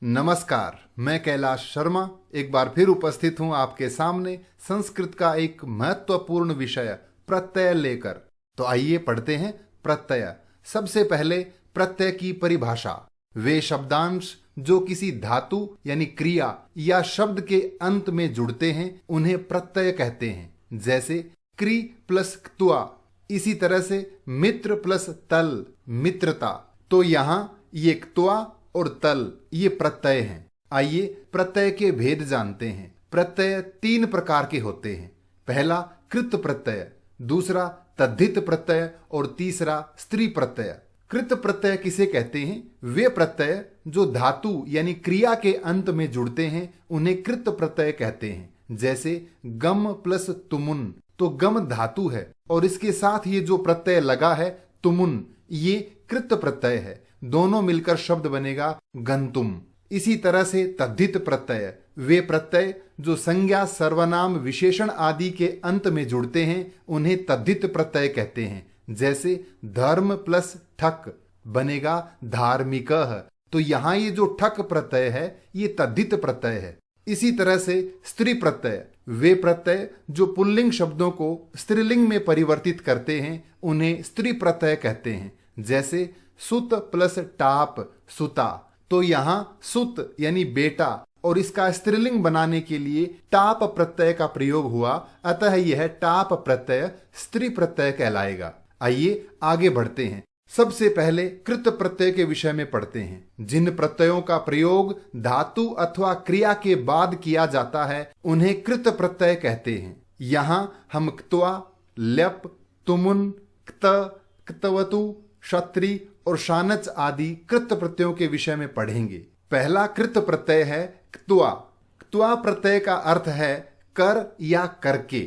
नमस्कार, मैं कैलाश शर्मा एक बार फिर उपस्थित हूं आपके सामने संस्कृत का एक महत्वपूर्ण विषय प्रत्यय लेकर। तो आइए पढ़ते हैं प्रत्यय। सबसे पहले प्रत्यय की परिभाषा। वे शब्दांश जो किसी धातु यानी क्रिया या शब्द के अंत में जुड़ते हैं उन्हें प्रत्यय कहते हैं। जैसे क्रि प्लस क्त्वा, इसी तरह से मित्र प्लस तल मित्रता। तो यहाँ ये क्त्वा और तल ये प्रत्यय हैं। आइए प्रत्यय के भेद जानते हैं। प्रत्यय तीन प्रकार के होते हैं। पहला कृत प्रत्यय, दूसरा तद्धित प्रत्यय और तीसरा स्त्री प्रत्यय। कृत प्रत्यय किसे कहते हैं? वे प्रत्यय जो धातु यानी क्रिया के अंत में जुड़ते हैं उन्हें कृत प्रत्यय कहते हैं। जैसे गम प्लस तुमुन, तो गम धातु है और इसके साथ ये जो प्रत्यय लगा है तुमुन, ये कृत प्रत्यय है। दोनों मिलकर शब्द बनेगा गंतुम। इसी तरह से तद्धित प्रत्यय, वे प्रत्यय जो संज्ञा सर्वनाम विशेषण आदि के अंत में जुड़ते हैं उन्हें तद्धित प्रत्यय कहते हैं। जैसे धर्म प्लस ठक बनेगा धार्मिकः, तो यहाँ ये जो ठक प्रत्यय है ये तद्धित प्रत्यय है। इसी तरह से स्त्री प्रत्यय, वे प्रत्यय जो पुल्लिंग शब्दों को स्त्रीलिंग में परिवर्तित करते हैं उन्हें स्त्री प्रत्यय कहते हैं। जैसे सुत प्लस टाप सुता, तो यहाँ सुत यानी बेटा और इसका स्त्रीलिंग बनाने के लिए टाप प्रत्यय का प्रयोग हुआ, अतः यह टाप प्रत्यय स्त्री प्रत्यय कहलाएगा। आइए आगे बढ़ते हैं। सबसे पहले कृत प्रत्यय के विषय में पढ़ते हैं। जिन प्रत्ययों का प्रयोग धातु अथवा क्रिया के बाद किया जाता है उन्हें कृत प्रत्यय कहते हैं। यहाँ हम क्त्वा, ल्यप, तुमुन, क्त, क्तवतु, क्षत्रि और शानच आदि कृत प्रत्ययों के विषय में पढ़ेंगे। पहला कृत प्रत्यय है क्त्वा। क्त्वा प्रत्यय का अर्थ है कर या करके।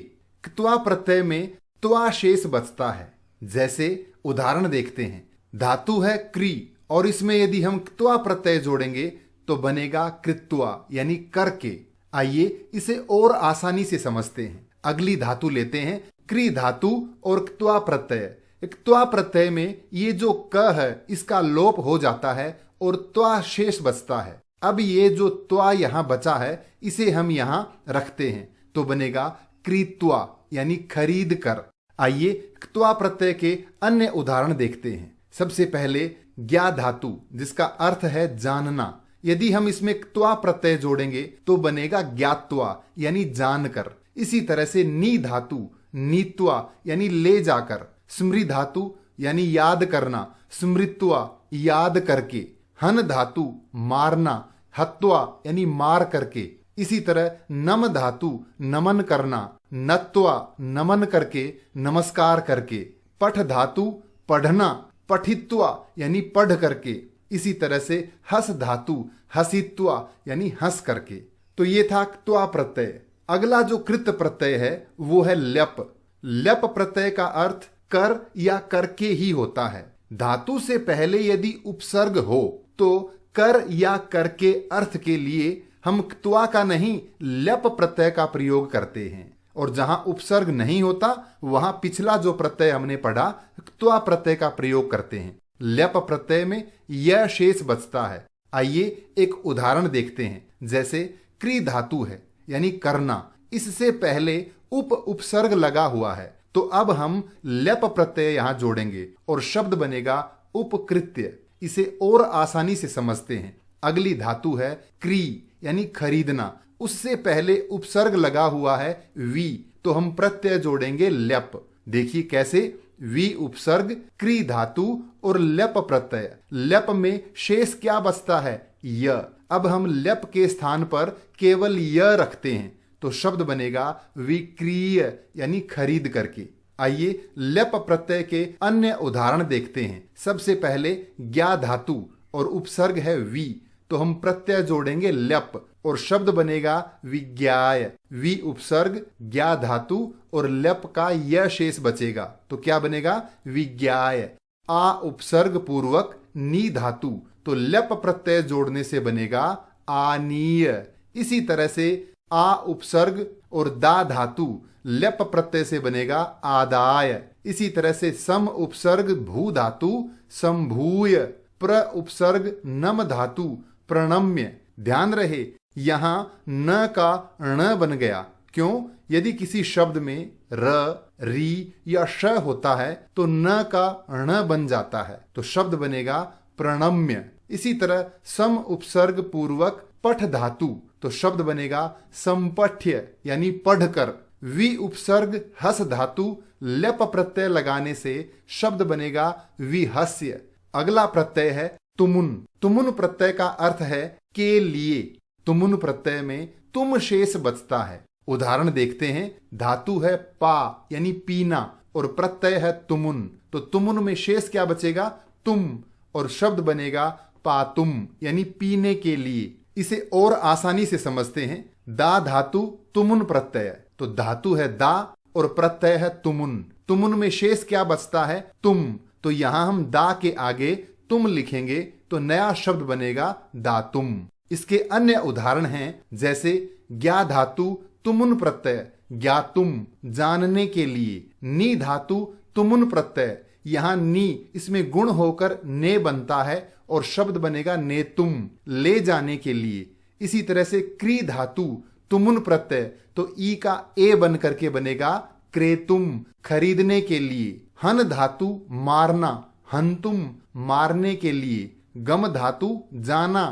क्त्वा प्रत्यय में त्वा शेष बचता है। जैसे उदाहरण देखते हैं। धातु है क्री और इसमें यदि हम क्त्वा प्रत्यय जोड़ेंगे तो बनेगा कृत्वा यानी करके। आइए इसे और आसानी से समझते हैं। अगली धातु लेते हैं क्री धातु और क्त्वा प्रत्यय। क्त्वा प्रत्यय में ये जो क है इसका लोप हो जाता है और त्वा शेष बचता है। अब ये जो त्वा यहाँ बचा है इसे हम यहाँ रखते हैं तो बनेगा क्रीत्वा यानी खरीद कर। आइए क्त्वा प्रत्यय के अन्य उदाहरण देखते हैं। सबसे पहले ज्ञा धातु जिसका अर्थ है जानना, यदि हम इसमें क्त्वा प्रत्यय जोड़ेंगे तो बनेगा ज्ञात्वा यानी जानकर। इसी तरह से नी धातु नीत्वा यानी ले जाकर। स्मृ धातु यानी याद करना, स्मृत्वा याद करके। हन धातु मारना, हत्वा यानी मार करके। इसी तरह नम धातु नमन करना, नत्वा नमन करके नमस्कार करके। पठ धातु पढ़ना, पठित्वा यानी पढ़ करके। इसी तरह से हस धातु हसित्वा यानी हंस करके। तो ये था क्त्वा प्रत्यय। अगला जो कृत प्रत्यय है वो है ल्यप। ल्यप प्रत्यय का अर्थ कर या करके ही होता है। धातु से पहले यदि उपसर्ग हो तो कर या करके अर्थ के लिए हम क्त्वा का नहीं ल्यप प्रत्यय का प्रयोग करते हैं, और जहां उपसर्ग नहीं होता वहां पिछला जो प्रत्यय हमने पढ़ा क्त्वा प्रत्यय का प्रयोग करते हैं। ल्यप प्रत्यय में यह शेष बचता है। आइए एक उदाहरण देखते हैं। जैसे क्री धातु है यानी करना, इससे पहले उपसर्ग लगा हुआ है, तो अब हम ल्यप प्रत्यय यहां जोड़ेंगे और शब्द बनेगा उपकृत्य। इसे और आसानी से समझते हैं। अगली धातु है क्री यानी खरीदना, उससे पहले उपसर्ग लगा हुआ है वी, तो हम प्रत्यय जोड़ेंगे ल्यप। देखिए कैसे, वी उपसर्ग क्री धातु और ल्यप प्रत्यय। ल्यप में शेष क्या बचता है? य। अब हम ल्यप के स्थान पर केवल य रखते हैं तो शब्द बनेगा विक्रीय यानी खरीद करके। आइए ल्यप प्रत्यय के अन्य उदाहरण देखते हैं। सबसे पहले ज्ञा धातु और उपसर्ग है वी, तो हम प्रत्यय जोड़ेंगे ल्यप और शब्द बनेगा विज्ञाय। वी उपसर्ग ज्ञा धातु और ल्यप का य शेष बचेगा तो क्या बनेगा? विज्ञाय। आ उपसर्ग पूर्वक नी धातु, तो ल्यप प्रत्यय जोड़ने से बनेगा आनीय। इसी तरह से आ उपसर्ग और दा धातु ल्यप प्रत्यय से बनेगा आदाय। इसी तरह से सम उपसर्ग भू धातु संभूय। प्र उपसर्ग नम धातु प्रणम्य। ध्यान रहे यहां न का ण बन गया। क्यों? यदि किसी शब्द में र, री या श होता है तो न का ण बन जाता है, तो शब्द बनेगा प्रणम्य। इसी तरह सम उपसर्ग पूर्वक पठ धातु, तो शब्द बनेगा संपठ्य यानी पढ़कर। वि उपसर्ग हस धातु लप प्रत्यय लगाने से शब्द बनेगा विहस्य। अगला प्रत्यय है तुमुन। तुमुन प्रत्यय का अर्थ है के लिए। तुमुन प्रत्यय में तुम शेष बचता है। उदाहरण देखते हैं। धातु है पा यानी पीना और प्रत्यय है तुमुन, तो तुमुन में शेष क्या बचेगा? तुम, और शब्द बनेगा पातुम यानी पीने के लिए। इसे और आसानी से समझते हैं। दा धातु तुमुन प्रत्यय, तो धातु है दा और प्रत्यय है तुमुन। तुमुन में शेष क्या बचता है? तुम, तो यहां हम दा के आगे तुम लिखेंगे तो नया शब्द बनेगा दातुम। इसके अन्य उदाहरण हैं, जैसे ज्ञा धातु तुमुन प्रत्यय ज्ञातुम जानने के लिए। नी धातु तुमुन प्रत्यय, यहां नी इसमें गुण होकर ने बनता है और शब्द बनेगा नेतुम ले जाने के लिए। इसी तरह से क्री धातु तुमुन प्रत्यय, तो ई का ए बन करके बनेगा क्रेतुम खरीदने के लिए। हन धातु मारना हंतुम मारने के लिए। गम धातु जाना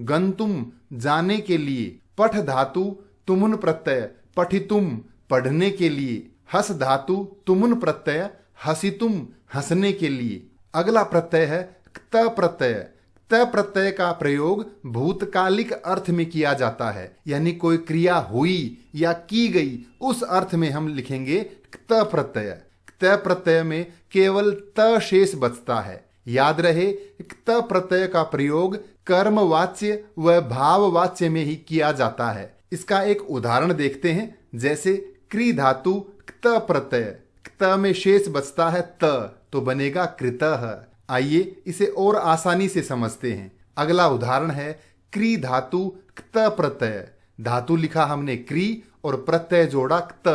गंतुम जाने के लिए। पठ धातु तुमुन प्रत्यय पठितुम पढ़ने के लिए। हस धातु तुमुन प्रत्यय हसितुम हंसने के लिए। अगला प्रत्यय है क्त प्रत्यय। त प्रत्यय का प्रयोग भूतकालिक अर्थ में किया जाता है, यानी कोई क्रिया हुई या की गई उस अर्थ में हम लिखेंगे क्त प्रत्यय। क्त प्रत्यय में केवल त शेष बचता है। याद रहे क्त प्रत्यय का प्रयोग कर्मवाच्य व भाववाच्य में ही किया जाता है। इसका एक उदाहरण देखते हैं, जैसे क्री धातु क्त प्रत्यय, क्त में शेष बचता है त, तो बनेगा कृतः। आइए इसे और आसानी से समझते हैं। अगला उदाहरण है क्री धातु क्त प्रत्यय। धातु लिखा हमने क्री और प्रत्यय जोड़ा क्त।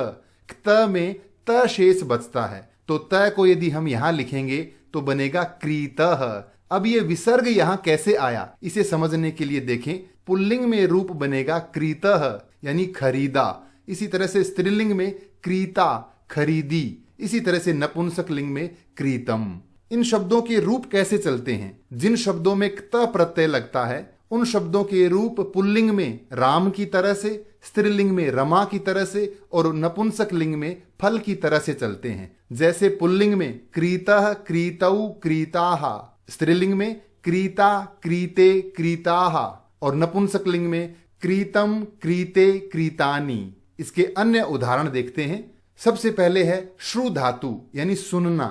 क्त में त शेष बचता है, तो त को यदि हम यहां लिखेंगे तो बनेगा क्रीतः। अब ये विसर्ग यहां कैसे आया, इसे समझने के लिए देखें। पुल्लिंग में रूप बनेगा क्रीतः यानी खरीदा। इसी तरह से स्त्रीलिंग में क्रीता खरीदी। इसी तरह से नपुंसक लिंग में क्रीतम। इन शब्दों के रूप कैसे चलते हैं? जिन शब्दों में क्त प्रत्यय लगता है उन शब्दों के रूप पुल्लिंग में राम की तरह से, स्त्रीलिंग में रमा की तरह से और नपुंसक लिंग में फल की तरह से चलते हैं। जैसे पुल्लिंग में क्रीतः क्रीतौ क्रीताः, स्त्रीलिंग में क्रीता क्रीते क्रीताः और नपुंसक लिंग में क्रीतम क्रीते क्रीतानि। इसके अन्य उदाहरण देखते हैं। सबसे पहले है श्रु धातु यानी सुनना।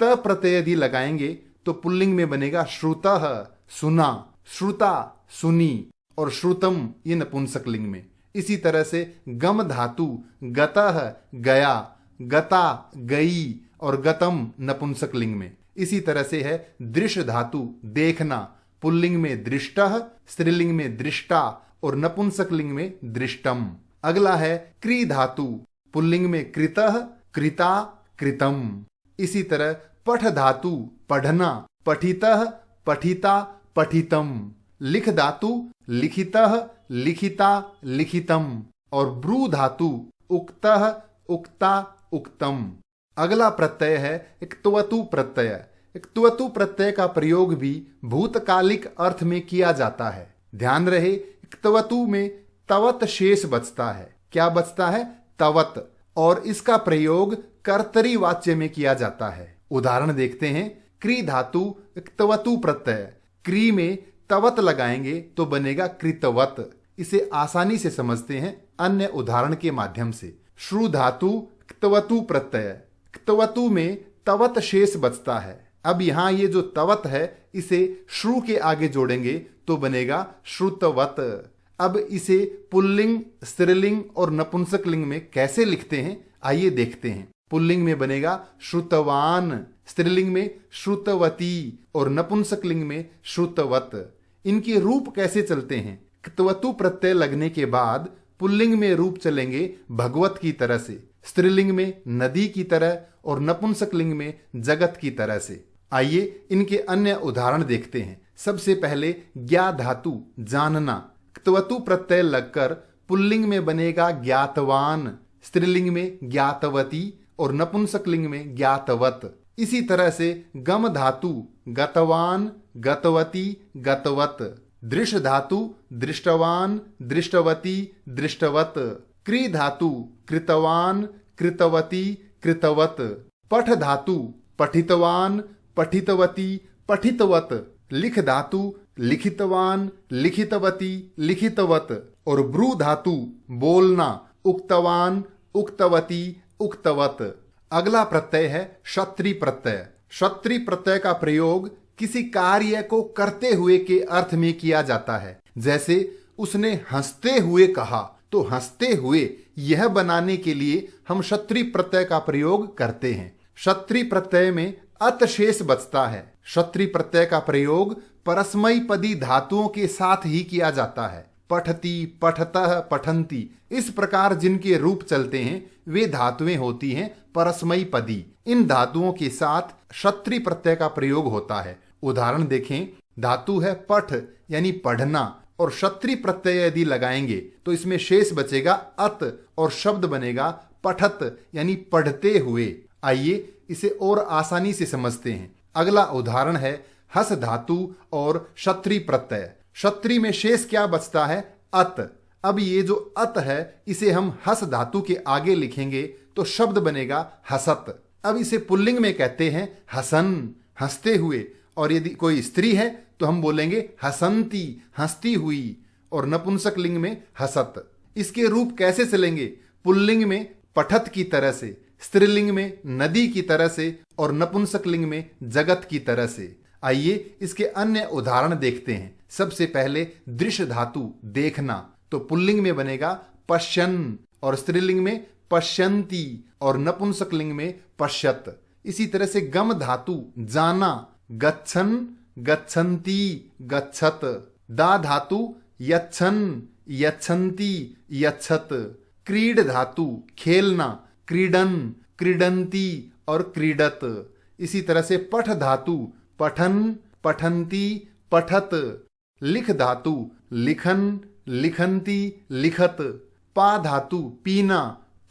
त प्रत्यय यदि लगाएंगे तो पुल्लिंग में बनेगा श्रुतः सुना, श्रुता सुनी और श्रुतम ये नपुंसक लिंग में। इसी तरह से गम धातु गतः गया, गता गई और गतम नपुंसक लिंग में। इसी तरह से है दृश्य धातु देखना, पुल्लिंग में दृष्टः, स्त्रीलिंग में दृष्टा और नपुंसक लिंग में दृष्टम। अगला है क्री धातु, पुल्लिंग में कृतः कृता कृतम। इसी तरह पठ धातु पढ़ना, पठितः पठिता पठितम। लिख धातु लिखितः लिखिता लिखितम और ब्रू धातु उक्तः उक्ता उक्तम। अगला प्रत्यय है इक्त्वतु प्रत्यय। इक्त्वतु प्रत्यय का प्रयोग भी भूतकालिक अर्थ में किया जाता है। ध्यान रहे इक्त्वतु में तवत शेष बचता है। क्या बचता है? तवत, और इसका प्रयोग कर्तरी वाच्य में किया जाता है। उदाहरण देखते हैं। क्री धातु इक्त्वतु प्रत्यय, क्री में तवत लगाएंगे तो बनेगा कृतवत। इसे आसानी से समझते हैं अन्य उदाहरण के माध्यम से। श्रु धातु इक्त्वतु प्रत्यय, इक्त्वतु में तवत शेष बचता है। अब यहां ये जो तवत है इसे श्रु के आगे जोड़ेंगे तो बनेगा श्रुतवत। अब इसे पुल्लिंग, स्त्रीलिंग और नपुंसक लिंग में कैसे लिखते हैं आइए देखते हैं। पुल्लिंग में बनेगा श्रुतवान, स्त्रीलिंग में श्रुतवती और नपुंसक लिंग में श्रुतवत। इनके रूप कैसे चलते हैं? क्त्वतु प्रत्यय लगने के बाद पुल्लिंग में रूप चलेंगे भगवत की तरह से, स्त्रीलिंग में नदी की तरह और नपुंसक लिंग में जगत की तरह से। आइए इनके अन्य उदाहरण देखते हैं। सबसे पहले ज्ञा धातु जानना, क्तवतु प्रत्यय लगकर पुल्लिंग में बनेगा ज्ञातवान, स्त्रीलिंग में ज्ञातवती और नपुंसकलिंग में ज्ञातवत। इसी तरह से गम धातु गतवान, गतवती, गतवत। दृश धातु दृष्टवान, दृष्टवती, दृष्टवत। क्री धातु कृतवान, कृतवती, कृतवत। पठ धातु पठितवान, पठितवती, पठितवत। लिख धातु लिखितवान, लिखितवती, लिखितवत। और ब्रू धातु बोलना, उक्तवान, उक्तवती, उक्तवत। अगला प्रत्यय है क्षत्री प्रत्यय। क्षत्री प्रत्यय का प्रयोग किसी कार्य को करते हुए के अर्थ में किया जाता है। जैसे उसने हंसते हुए कहा, तो हंसते हुए यह बनाने के लिए हम क्षत्री प्रत्यय का प्रयोग करते हैं। क्षत्री प्रत्यय में अत शेष बचता है। क्षत्री प्रत्यय का प्रयोग परस्मयी पदी धातुओं के साथ ही किया जाता है। पठती, पठतः, पठंती, इस प्रकार जिनके रूप चलते हैं वे धातुएं होती हैं परस्मयी पदी। इन धातुओं के साथ क्षत्री प्रत्यय का प्रयोग होता है। उदाहरण देखें, धातु है पठ यानी पढ़ना, और क्षत्री प्रत्यय यदि लगाएंगे तो इसमें शेष बचेगा अत और शब्द बनेगा पठत यानी पढ़ते हुए। आइए इसे और आसानी से समझते हैं। अगला उदाहरण है हस धातु और क्षत्री प्रत्यय। क्षत्री में शेष क्या बचता है? अत। अब ये जो अत है इसे हम हस धातु के आगे लिखेंगे तो शब्द बनेगा हसत। अब इसे पुल्लिंग में कहते हैं हसन, हंसते हुए, और यदि कोई स्त्री है तो हम बोलेंगे हसंती, हंसती हुई, और नपुंसक लिंग में हसत। इसके रूप कैसे चलेंगे? पुल्लिंग में पठत की तरह से, स्त्रीलिंग में नदी की तरह से, और नपुंसक लिंग में जगत की तरह से। आइए इसके अन्य उदाहरण देखते हैं। सबसे पहले दृश्य धातु देखना, तो पुल्लिंग में बनेगा पश्यन, और स्त्रीलिंग में पश्यंती, और नपुंसक लिंग में पश्यत। इसी तरह से गम धातु जाना, गच्छन, गच्छन्ती, गच्छत। दा धातु यच्छन, यच्छन्ती, यच्छत। क्रीड धातु खेलना, क्रीडन, क्रीडंती, और क्रीडत। इसी तरह से पठ धातु पठन, पठंती, पठत। लिख धातु लिखन, लिखंती, लिखत। पा धातु पीना,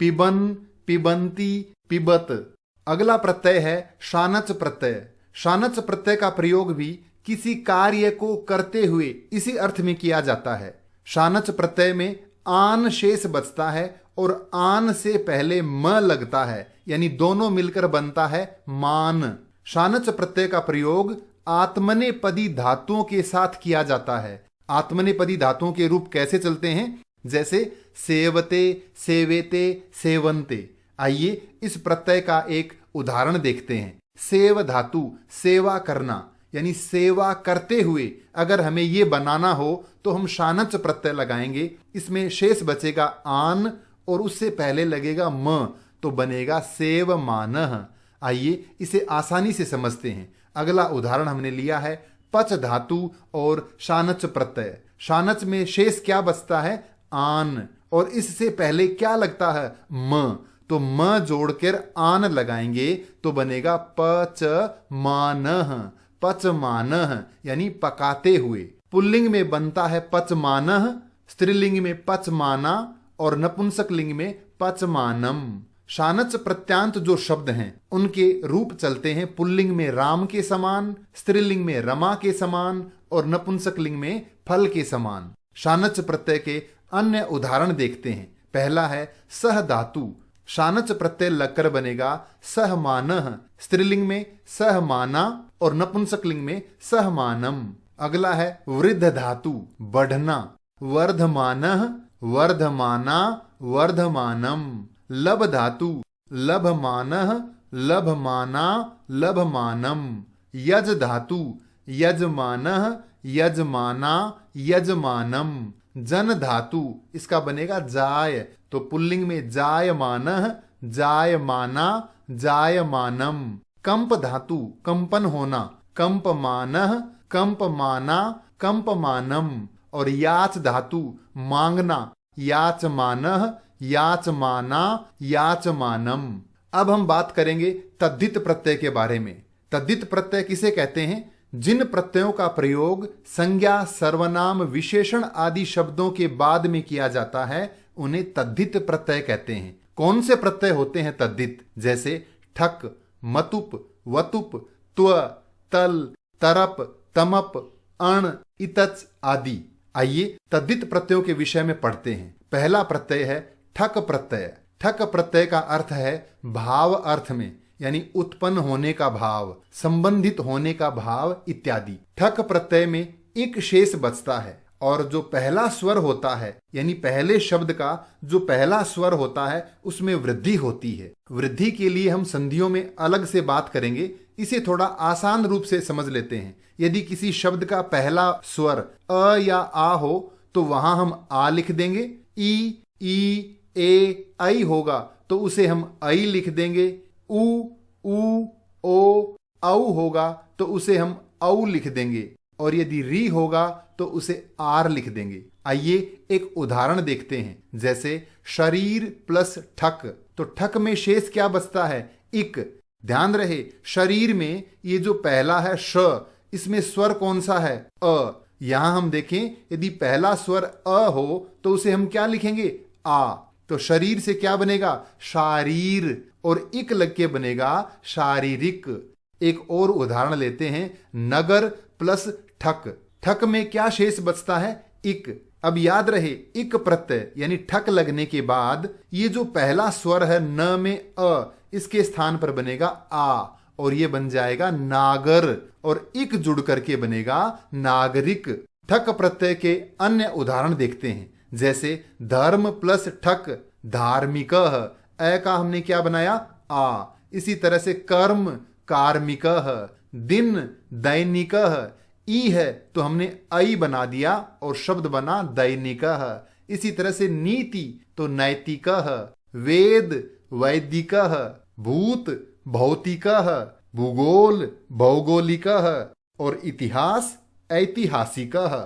पिबन, पिबंती, पिबत। अगला प्रत्यय है शानच प्रत्यय। शानच प्रत्यय का प्रयोग भी किसी कार्य को करते हुए इसी अर्थ में किया जाता है। शानच प्रत्यय में आन शेष बचता है और आन से पहले म लगता है, यानी दोनों मिलकर बनता है मान। शानच प्रत्यय का प्रयोग आत्मनेपदी धातुओं के साथ किया जाता है। आत्मनेपदी धातुओं के रूप कैसे चलते हैं? जैसे सेवते, सेवेते, सेवंते। आइए इस प्रत्यय का एक उदाहरण देखते हैं। सेव धातु सेवा करना, यानी सेवा करते हुए अगर हमें ये बनाना हो तो हम शानच प्रत्यय लगाएंगे। इसमें शेष बचेगा आन और उससे पहले लगेगा म, तो बनेगा सेव मानह। आइए इसे आसानी से समझते हैं। अगला उदाहरण हमने लिया है पच धातु और शानच प्रत्यय। शानच में शेष क्या बचता है? आन, और इससे पहले क्या लगता है? म, तो म जोड़कर आन लगाएंगे तो बनेगा पच मानह, पच मानह, यानी पकाते हुए। पुल्लिंग में बनता है पच मानह, स्त्रीलिंग में पच माना, और नपुंसक लिंग में पच मानम। शानच प्रत्यांत जो शब्द हैं उनके रूप चलते हैं पुल्लिंग में राम के समान, स्त्रीलिंग में रमा के समान, और नपुंसक लिंग में फल के समान। शानच प्रत्यय के अन्य उदाहरण देखते हैं। पहला है सह धातु। शानच प्रत्यय लगकर बनेगा सहमानह, स्त्रीलिंग में सहमाना, और नपुंसक लिंग में सहमानम। अगला है वृद्ध धातु बढ़ना। वर्धमानः, वर्धमाना, वर्धमानम। लब धातु लभमानः, लभमाना, लभमानम। यज धातु यजमानः, यजमाना, यजमानम। जन धातु इसका बनेगा जाय, तो पुल्लिंग में जायमानः, जायमाना, जायमानम। कंप धातु कंपन होना, कंपमानः, कंपमाना, कंपमानम। और याच धातु मांगना, याचमानः, याचमाना, याचमानम। अब हम बात करेंगे तद्धित प्रत्यय के बारे में। तद्धित प्रत्यय किसे कहते हैं? जिन प्रत्ययों का प्रयोग संज्ञा, सर्वनाम, विशेषण आदि शब्दों के बाद में किया जाता है उन्हें तद्धित प्रत्यय कहते हैं। कौन से प्रत्यय होते हैं तद्धित? जैसे ठक, मतुप, वतुप, त्व, तल, तरप, तमप, अण, इतच आदि। आइए तद्धित प्रत्ययों के विषय में पढ़ते हैं। पहला प्रत्यय है ठक प्रत्यय। ठक प्रत्यय का अर्थ है भाव अर्थ में, यानी उत्पन्न होने का भाव, संबंधित होने का भाव इत्यादि। ठक प्रत्यय में एक शेष बचता है और जो पहला स्वर होता है, यानी पहले शब्द का जो पहला स्वर होता है उसमें वृद्धि होती है। वृद्धि के लिए हम संधियों में अलग से बात करेंगे, इसे थोड़ा आसान रूप से समझ लेते हैं। यदि किसी शब्द का पहला स्वर अ या आ हो तो वहां हम आ लिख देंगे। ई, ए, ऐ होगा तो उसे हम ऐ लिख देंगे। उ, ओ, औ होगा तो उसे हम औ लिख देंगे और यदि री होगा तो उसे आर लिख देंगे। आइए एक उदाहरण देखते हैं। जैसे शरीर प्लस ठक, तो ठक में शेष क्या बचता है? इक। ध्यान रहे शरीर में ये जो पहला है श, इसमें स्वर कौन सा है? अ। यहां हम देखें यदि पहला स्वर अ हो तो उसे हम क्या लिखेंगे? आ। तो शरीर से क्या बनेगा? शारीर, और इक लग के बनेगा शारीरिक। एक और उदाहरण लेते हैं। नगर प्लस ठक, ठक में क्या शेष बचता है? इक। अब याद रहे इक प्रत्यय यानी ठक लगने के बाद ये जो पहला स्वर है न में अ, इसके स्थान पर बनेगा आ और ये बन जाएगा नागर, और इक जुड़ करके बनेगा नागरिक। ठक प्रत्यय के अन्य उदाहरण देखते हैं। जैसे धर्म प्लस ठक धार्मिकः, ए का हमने क्या बनाया? आ। इसी तरह से कर्म कार्मिकः, दिन दैनिकः, ई है तो हमने ऐ बना दिया और शब्द बना दैनिकः। इसी तरह से नीति तो नैतिकः, वेद वैदिकः, भूत भौतिकः, भूगोल भौगोलिकः और इतिहास ऐतिहासिकः।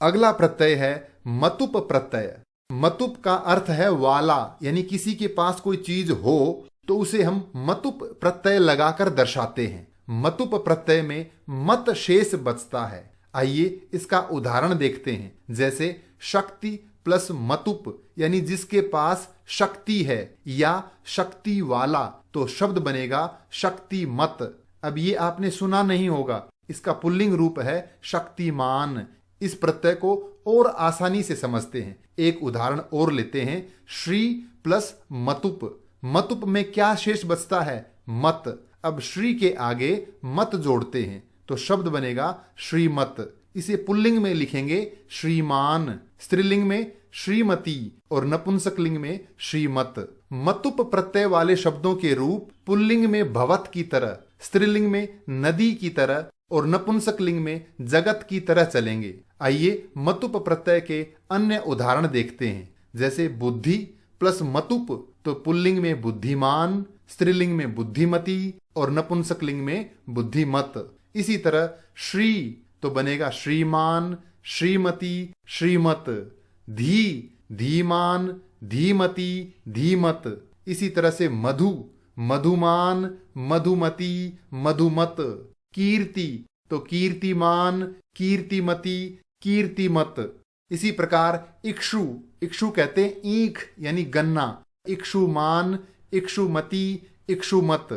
अगला प्रत्यय है मतुप प्रत्यय। मतुप का अर्थ है वाला, यानी किसी के पास कोई चीज हो तो उसे हम मतुप प्रत्यय लगाकर दर्शाते हैं। मतुप प्रत्यय में मत शेष बचता है। आइए इसका उदाहरण देखते हैं। जैसे शक्ति प्लस मतुप, यानी जिसके पास शक्ति है या शक्ति वाला, तो शब्द बनेगा शक्तिमत। अब ये आपने सुना नहीं होगा, इसका पुल्लिंग रूप है शक्तिमान। इस प्रत्यय को और आसानी से समझते हैं। एक उदाहरण और लेते हैं। श्री प्लस मतुप, मतुप में क्या शेष बचता है? मत। अब श्री के आगे मत जोड़ते हैं तो शब्द बनेगा श्रीमत। इसे पुल्लिंग में लिखेंगे श्रीमान, स्त्रीलिंग में श्रीमती और नपुंसकलिंग में श्रीमत। मतुप प्रत्यय वाले शब्दों के रूप पुल्लिंग में भवत की तरह, स्त्रीलिंग में नदी की तरह और नपुंसकलिंग में जगत की तरह चलेंगे। आइए मतुप प्रत्यय के अन्य उदाहरण देखते हैं। जैसे बुद्धि प्लस मतुप, तो पुल्लिंग में बुद्धिमान, स्त्रीलिंग में बुद्धिमती और नपुंसकलिंग में बुद्धिमत। इसी तरह श्री तो बनेगा श्रीमान, श्रीमती, श्रीमत। धी धीमान, धीमती, धीमत। इसी तरह से मधु मधुमान, मधुमती, मधुमत। कीर्ति तो कीर्तिमान, कीर्तिमती, कीर्तिमत। इसी प्रकार इक्षु, इक्षु कहते हैं ईख यानी गन्ना, इक्षुमान, इक्षुमती, इक्षुमत।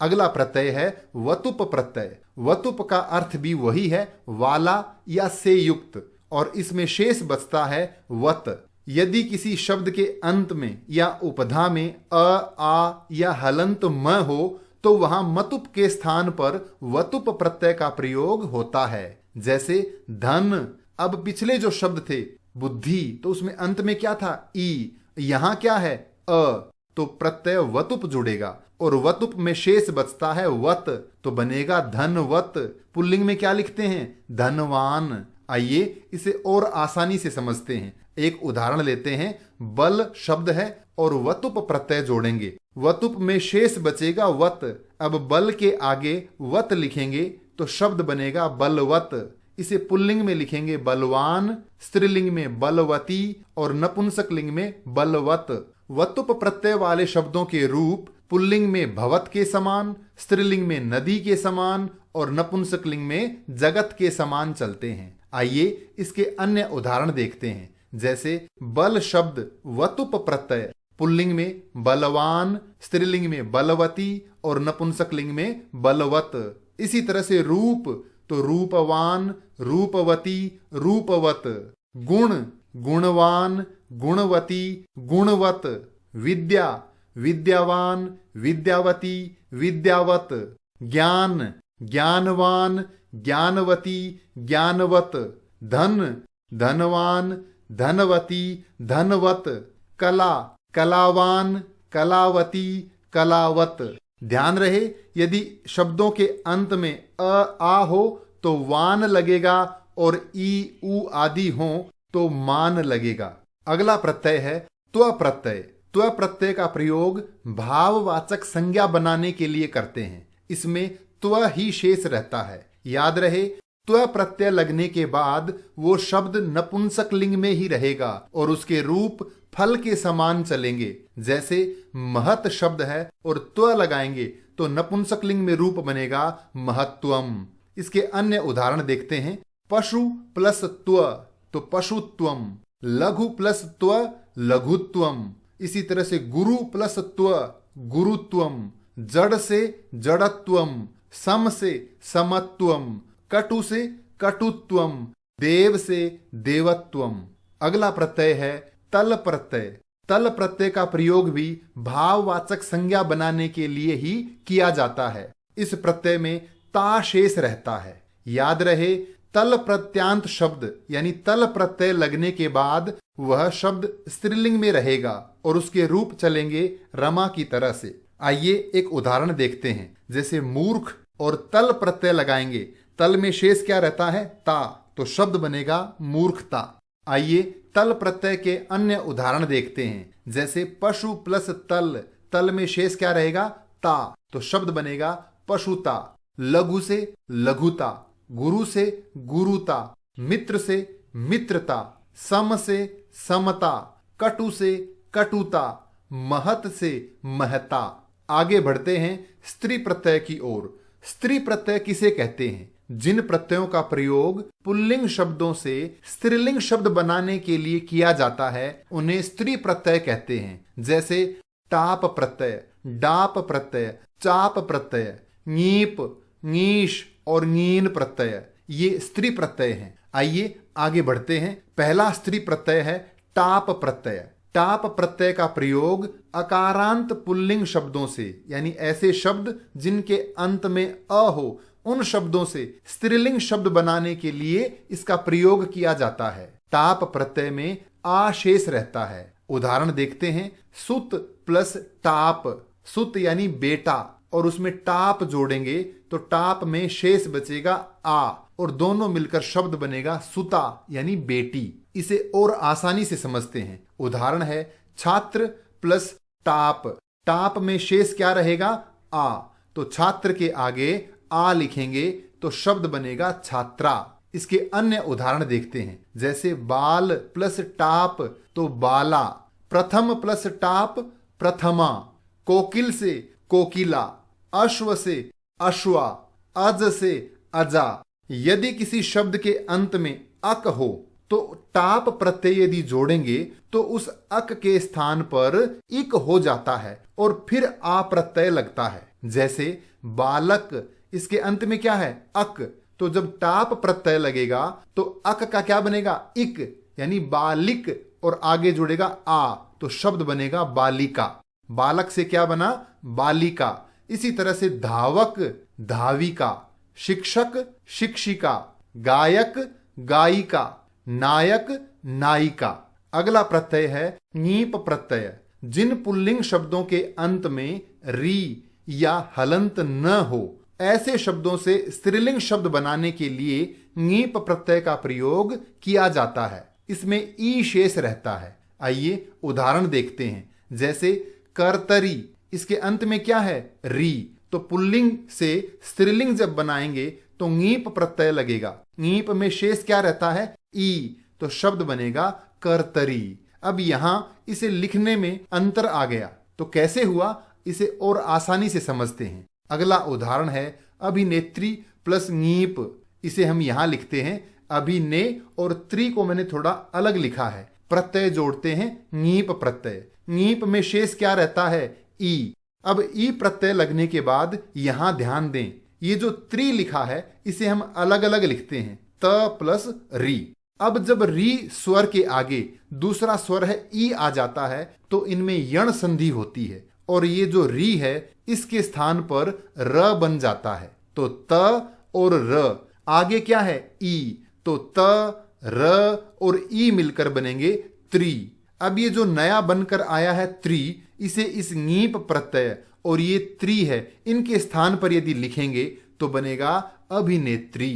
अगला प्रत्यय है वतुप प्रत्यय। वतुप का अर्थ भी वही है, वाला या से युक्त, और इसमें शेष बचता है वत। यदि किसी शब्द के अंत में या उपधा में अ, आ या हलंत म हो तो वहां मतुप के स्थान पर वतुप प्रत्यय का प्रयोग होता है। जैसे धन, अब पिछले जो शब्द थे बुद्धि, तो उसमें अंत में क्या था? ई। यहां क्या है? अ, तो प्रत्यय वतुप जुड़ेगा और वतुप में शेष बचता है वत, तो बनेगा धनवत। पुल्लिंग में क्या लिखते हैं? धनवान। आइए इसे और आसानी से समझते हैं। एक उदाहरण लेते हैं। बल शब्द है और वतुप प्रत्यय जोड़ेंगे, वतुप में शेष बचेगा वत। अब बल के आगे वत लिखेंगे तो शब्द बनेगा बलवत। इसे पुल्लिंग में लिखेंगे बलवान, स्त्रीलिंग में बलवती और नपुंसकलिंग में बलवत। वतुप प्रत्यय वाले शब्दों के रूप पुल्लिंग में भवत के समान, स्त्रीलिंग में नदी के समान और नपुंसकलिंग में जगत के समान चलते हैं। आइए इसके अन्य उदाहरण देखते हैं। जैसे बल शब्द वतुप प्रत्यय पुल्लिंग में बलवान, स्त्रीलिंग में बलवती और नपुंसकलिंग में बलवत। इसी तरह से रूप तो रूपवान, रूपवती, रूपवत। गुण गुणवान, गुणवती, गुणवत। विद्या विद्यावान, विद्यावती, विद्यावत। ज्ञान ज्ञानवान, ज्ञानवती, ज्ञानवत। धन धनवान, धनवती, धनवत। कला कलावान, कलावती, कलावत। ध्यान रहे यदि शब्दों के अंत में आ हो तो वान लगेगा और ई उ आदि हो तो मान लगेगा। अगला प्रत्यय है त्व प्रत्यय। त्व प्रत्यय का प्रयोग भाववाचक संज्ञा बनाने के लिए करते हैं। इसमें त्व ही शेष रहता है। याद रहे त्व प्रत्यय लगने के बाद वो शब्द नपुंसक लिंग में ही रहेगा और उसके रूप फल के समान चलेंगे। जैसे महत शब्द है और त्व लगाएंगे तो नपुंसक लिंग में रूप बनेगा महत्वम। इसके अन्य उदाहरण देखते हैं। पशु प्लस त्व तो पशुत्वम, लघु प्लस त्व लघुत्वम। इसी तरह से गुरु प्लस त्व गुरुत्वम, जड़ से जड़त्वम, सम से समत्वम, कटु से कटुत्वम, देव से देवत्वम। अगला प्रत्यय है तल प्रत्यय। तल प्रत्यय का प्रयोग भी भाववाचक संज्ञा बनाने के लिए ही किया जाता है। इस प्रत्यय में ता शेष रहता है। याद रहे तल प्रत्यांत शब्द यानी तल प्रत्यय लगने के बाद वह शब्द स्त्रीलिंग में रहेगा और उसके रूप चलेंगे रमा की तरह से। आइए एक उदाहरण देखते हैं। जैसे मूर्ख और तल प्रत्यय लगाएंगे, तल में शेष क्या रहता है? ता, तो शब्द बनेगा मूर्खता। आइए तल प्रत्यय के अन्य उदाहरण देखते हैं। जैसे पशु प्लस तल, तल में शेष क्या रहेगा? ता, तो शब्द बनेगा पशुता। लघु से लघुता, गुरु से गुरुता, मित्र से मित्रता, सम से समता, कटु से कटुता, महत से महता। आगे बढ़ते हैं स्त्री प्रत्यय की ओर। स्त्री प्रत्यय किसे कहते हैं? जिन प्रत्ययों का प्रयोग पुल्लिंग शब्दों से स्त्रीलिंग शब्द बनाने के लिए किया जाता है उन्हें स्त्री प्रत्यय कहते हैं। जैसे टाप प्रत्यय, डाप प्रत्यय, चाप प्रत्यय, नीप, नीश और नीन प्रत्यय, ये स्त्री प्रत्यय हैं। आइए आगे बढ़ते हैं। पहला स्त्री प्रत्यय है टाप प्रत्यय। टाप प्रत्यय का प्रयोग अकारांत पुल्लिंग शब्दों से यानी ऐसे शब्द जिनके अंत में अ हो उन शब्दों से स्त्रीलिंग शब्द बनाने के लिए इसका प्रयोग किया जाता है। टाप प्रत्यय में आ शेष रहता है। उदाहरण देखते हैं। सुत प्लस टाप, सुत यानी बेटा और उसमें टाप जोड़ेंगे तो टाप में शेष बचेगा आ और दोनों मिलकर शब्द बनेगा सुता यानी बेटी। इसे और आसानी से समझते हैं। उदाहरण है छात्र प्लस टाप, टाप में शेष क्या रहेगा? आ, तो छात्र के आगे आ लिखेंगे तो शब्द बनेगा छात्रा। इसके अन्य उदाहरण देखते हैं। जैसे बाल प्लस टाप तो बाला, प्रथम प्लस टाप प्रथमा, कोकिल से कोकिला, अश्व से अश्वा, अज से अजा। यदि किसी शब्द के अंत में अक हो तो टाप प्रत्यय यदि जोड़ेंगे तो उस अक के स्थान पर इक हो जाता है और फिर आ प्रत्यय लगता है। जैसे बालक, इसके अंत में क्या है? अक, तो जब टाप प्रत्यय लगेगा तो अक का क्या बनेगा? इक यानी बालिक और आगे जुड़ेगा आ तो शब्द बनेगा बालिका। बालक से क्या बना? बालिका। इसी तरह से धावक धाविका, शिक्षक शिक्षिका, गायक गायिका, नायक नायिका। अगला प्रत्यय है नीप प्रत्यय। जिन पुल्लिंग शब्दों के अंत में री या हलंत न हो ऐसे शब्दों से स्त्रीलिंग शब्द बनाने के लिए नीप प्रत्यय का प्रयोग किया जाता है। इसमें ई शेष रहता है। आइए उदाहरण देखते हैं। जैसे कर्तरी, इसके अंत में क्या है? री, तो पुल्लिंग से स्त्रीलिंग जब बनाएंगे तो नीप प्रत्यय लगेगा। नीप में शेष क्या रहता है? ई, तो शब्द बनेगा कर्तरी। अब यहां इसे लिखने में अंतर आ गया तो कैसे हुआ, इसे और आसानी से समझते हैं। अगला उदाहरण है अभिनेत्री प्लस ङीप, इसे हम यहां लिखते हैं। अभी ने और त्रि को मैंने थोड़ा अलग लिखा है। प्रत्यय जोड़ते हैं ङीप प्रत्यय। ङीप में शेष क्या रहता है? ई। अब ई प्रत्यय लगने के बाद यहां ध्यान दें, ये जो त्रि लिखा है इसे हम अलग अलग लिखते हैं, त प्लस री। अब जब री स्वर के आगे दूसरा स्वर है ई आ जाता है तो इनमें यण संधि होती है और ये जो री है इसके स्थान पर र बन जाता है। तो त और र, आगे क्या है? ई। तो त, र और ई मिलकर बनेंगे त्रि। अब ये जो नया बनकर आया है त्रि, इसे इस ङीप प्रत्यय और ये त्रि है इनके स्थान पर यदि लिखेंगे तो बनेगा अभिनेत्री।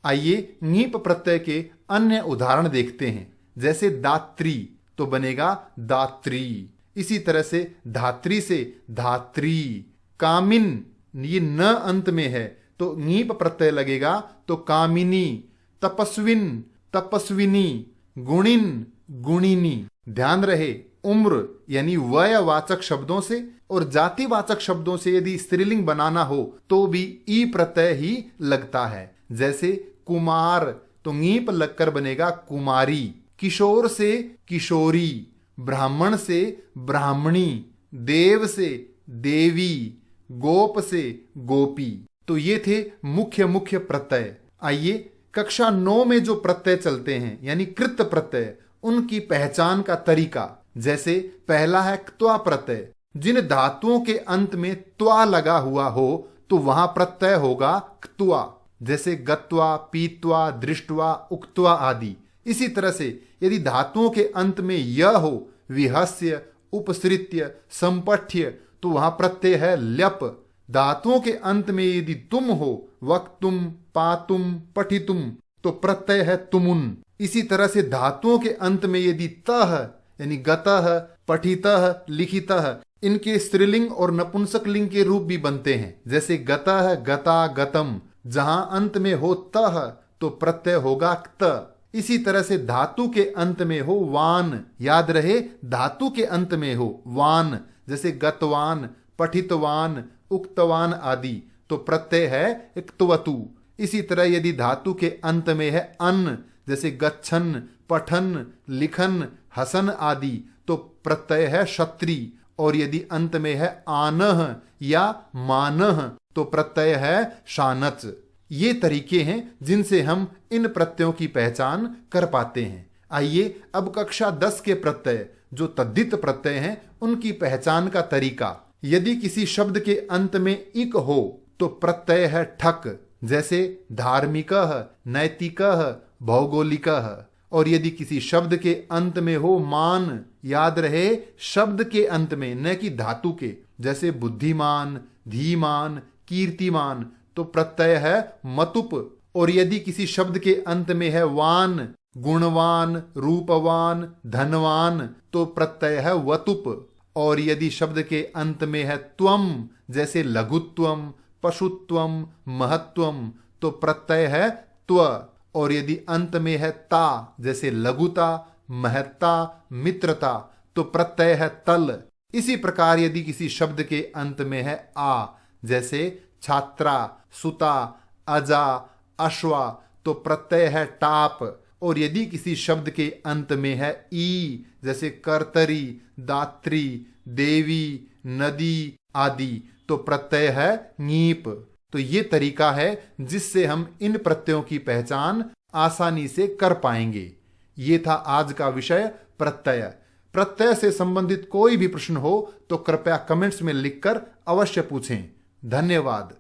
आइए ङीप प्रत्यय के अन्य उदाहरण देखते हैं। जैसे दात्री तो बनेगा दात्री। इसी तरह से धात्री से धात्री। कामिन, ये न अंत में है तो ङीप प्रत्यय लगेगा तो कामिनी। तपस्विन, तपस्विनी। गुणिन, गुणिनी। ध्यान रहे, उम्र यानी वयवाचक शब्दों से और जातिवाचक शब्दों से यदि स्त्रीलिंग बनाना हो तो भी ई प्रत्यय ही लगता है। जैसे कुमार तो ङीप लगकर बनेगा कुमारी। किशोर से किशोरी। ब्राह्मण से ब्राह्मणी। देव से देवी। गोप से गोपी। तो ये थे मुख्य मुख्य प्रत्यय। आइए कक्षा 9 में जो प्रत्यय चलते हैं यानी कृत प्रत्यय, उनकी पहचान का तरीका। जैसे पहला है क्त्वा प्रत्यय। जिन धातुओं के अंत में त्वा लगा हुआ हो तो वहां प्रत्यय होगा क्त्वा। जैसे गत्वा, पीत्वा, दृष्ट्वा, उक्त्वा आदि। इसी तरह से यदि धातुओं के अंत में य हो, विहस्य, उपसृत्य, संपठ्य, तो वहां प्रत्यय है ल्यप। धातुओं के अंत में यदि तुम हो, वक्तुम, पातुम, पठितुम, तो प्रत्यय है तुमुन। इसी तरह से धातुओं के अंत में यदि तह यानी गतः, पठितः, लिखितः, इनके स्त्रीलिंग और नपुंसक लिंग के रूप भी बनते हैं। जैसे गतः, गता, गतम। जहां अंत में हो तह तो प्रत्यय होगा क्त। इसी तरह से धातु के अंत में हो वान, याद रहे धातु के अंत में हो वान, जैसे गतवान, पठितवान, उक्तवान आदि, तो प्रत्यय है इक्तवतु। इसी तरह यदि धातु के अंत में है अन, जैसे गच्छन, पठन, लिखन, हसन आदि, तो प्रत्यय है क्षत्रि। और यदि अंत में है आनह या मानह तो प्रत्यय है शानच। ये तरीके हैं जिनसे हम इन प्रत्ययों की पहचान कर पाते हैं। आइए अब कक्षा 10 के प्रत्यय जो तद्धित प्रत्यय हैं उनकी पहचान का तरीका। यदि किसी शब्द के अंत में इक हो तो प्रत्यय है ठक। जैसे धार्मिकः, नैतिकः, भौगोलिकः। और यदि किसी शब्द के अंत में हो मान, याद रहे शब्द के अंत में न कि धातु के, जैसे बुद्धिमान, धीमान, कीर्तिमान, तो प्रत्यय है मतुप। और यदि किसी शब्द के अंत में है वान, गुणवान, रूपवान, धनवान, तो प्रत्यय है वतुप। और यदि शब्द के अंत में है त्वम, जैसे लघुत्वम, पशुत्वम, महत्वम, तो प्रत्यय है त्व। और यदि अंत में है ता, जैसे लघुता, महत्ता, मित्रता, तो प्रत्यय है तल। इसी प्रकार यदि किसी शब्द के अंत में है आ, जैसे छात्रा, सुता, अजा, अश्वा, तो प्रत्यय है टाप। और यदि किसी शब्द के अंत में है ई, जैसे कर्तरी, दात्री, देवी, नदी आदि, तो प्रत्यय है ङीप। तो ये तरीका है जिससे हम इन प्रत्ययों की पहचान आसानी से कर पाएंगे। ये था आज का विषय प्रत्यय। प्रत्यय से संबंधित कोई भी प्रश्न हो तो कृपया कमेंट्स में लिखकर अवश्य पूछें। धन्यवाद।